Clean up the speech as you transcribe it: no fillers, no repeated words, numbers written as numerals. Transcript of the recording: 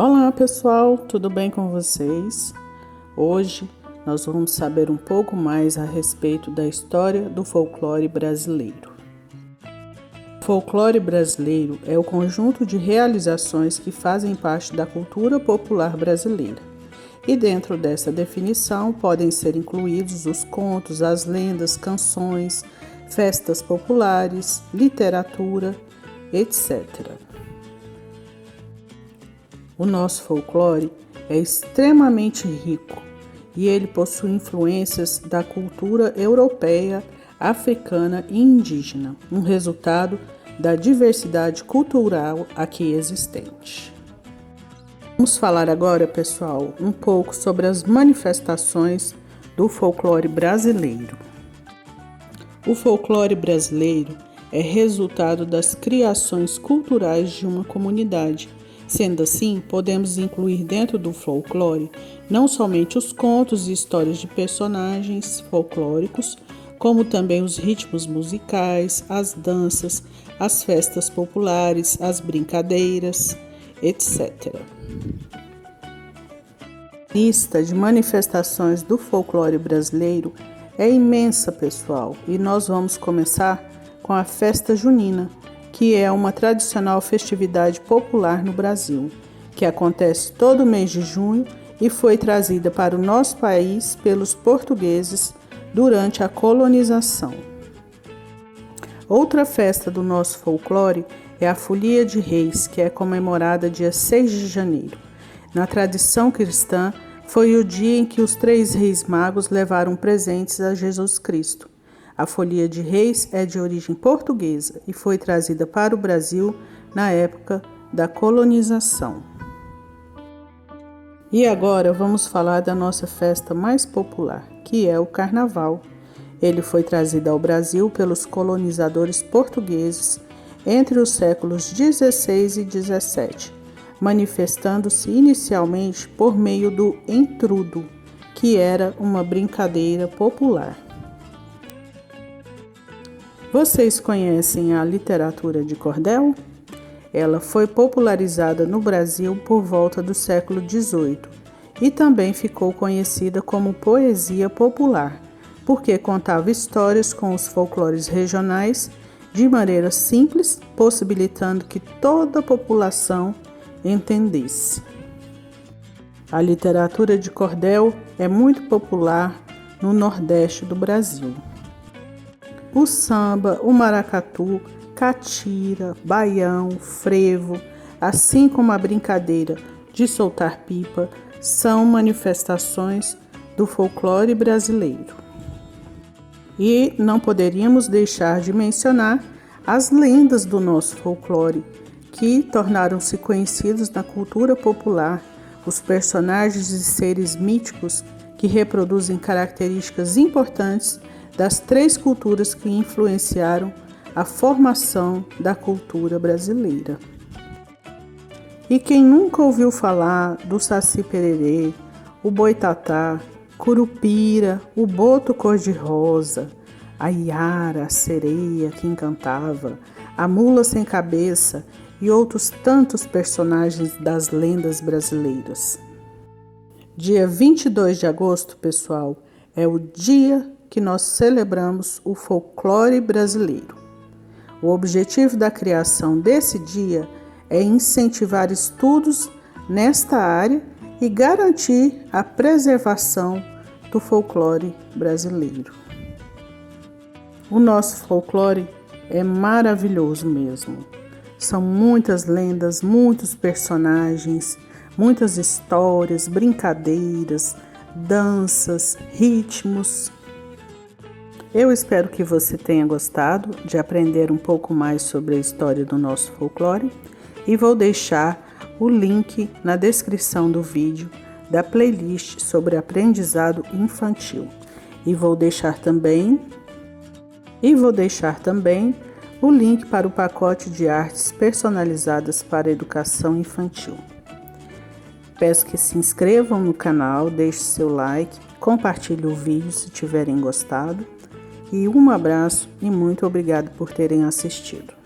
Olá pessoal, tudo bem com vocês? Hoje nós vamos saber um pouco mais a respeito da história do folclore brasileiro. O folclore brasileiro é o conjunto de realizações que fazem parte da cultura popular brasileira. E dentro dessa definição podem ser incluídos os contos, as lendas, canções, festas populares, literatura, etc. O nosso folclore é extremamente rico e ele possui influências da cultura europeia, africana e indígena, um resultado da diversidade cultural aqui existente. Vamos falar agora, pessoal, um pouco sobre as manifestações do folclore brasileiro. O folclore brasileiro é resultado das criações culturais de uma comunidade. Sendo assim, podemos incluir dentro do folclore não somente os contos e histórias de personagens folclóricos, como também os ritmos musicais, as danças, as festas populares, as brincadeiras, etc. A lista de manifestações do folclore brasileiro é imensa, pessoal, e nós vamos começar com a festa junina, que é uma tradicional festividade popular no Brasil, que acontece todo mês de junho e foi trazida para o nosso país pelos portugueses durante a colonização. Outra festa do nosso folclore é a Folia de Reis, que é comemorada dia 6 de janeiro. Na tradição cristã, foi o dia em que os 3 reis magos levaram presentes a Jesus Cristo. A Folia de Reis é de origem portuguesa e foi trazida para o Brasil na época da colonização. E agora vamos falar da nossa festa mais popular, que é o Carnaval. Ele foi trazido ao Brasil pelos colonizadores portugueses entre os séculos 16 e 17, manifestando-se inicialmente por meio do entrudo, que era uma brincadeira popular. Vocês conhecem a literatura de cordel? Ela foi popularizada no Brasil por volta do século XVIII e também ficou conhecida como poesia popular, porque contava histórias com os folclores regionais de maneira simples, possibilitando que toda a população entendesse. A literatura de cordel é muito popular no Nordeste do Brasil. O samba, o maracatu, catira, baião, frevo, assim como a brincadeira de soltar pipa, são manifestações do folclore brasileiro. E não poderíamos deixar de mencionar as lendas do nosso folclore, que tornaram-se conhecidos na cultura popular, os personagens e seres míticos que reproduzem características importantes das 3 culturas que influenciaram a formação da cultura brasileira. E quem nunca ouviu falar do Saci-Pererê, o Boitatá, Curupira, o Boto Cor-de-Rosa, a Iara, a sereia que encantava, a mula sem cabeça e outros tantos personagens das lendas brasileiras? Dia 22 de agosto, pessoal, é o dia que nós celebramos o folclore brasileiro. O objetivo da criação desse dia é incentivar estudos nesta área e garantir a preservação do folclore brasileiro. O nosso folclore é maravilhoso mesmo. São muitas lendas, muitos personagens, muitas histórias, brincadeiras, danças, ritmos. Eu espero que você tenha gostado de aprender um pouco mais sobre a história do nosso folclore e vou deixar o link na descrição do vídeo da playlist sobre aprendizado infantil. E vou deixar também o link para o pacote de artes personalizadas para a educação infantil. Peço que se inscrevam no canal, deixe seu like, compartilhe o vídeo se tiverem gostado. E um abraço e muito obrigado por terem assistido.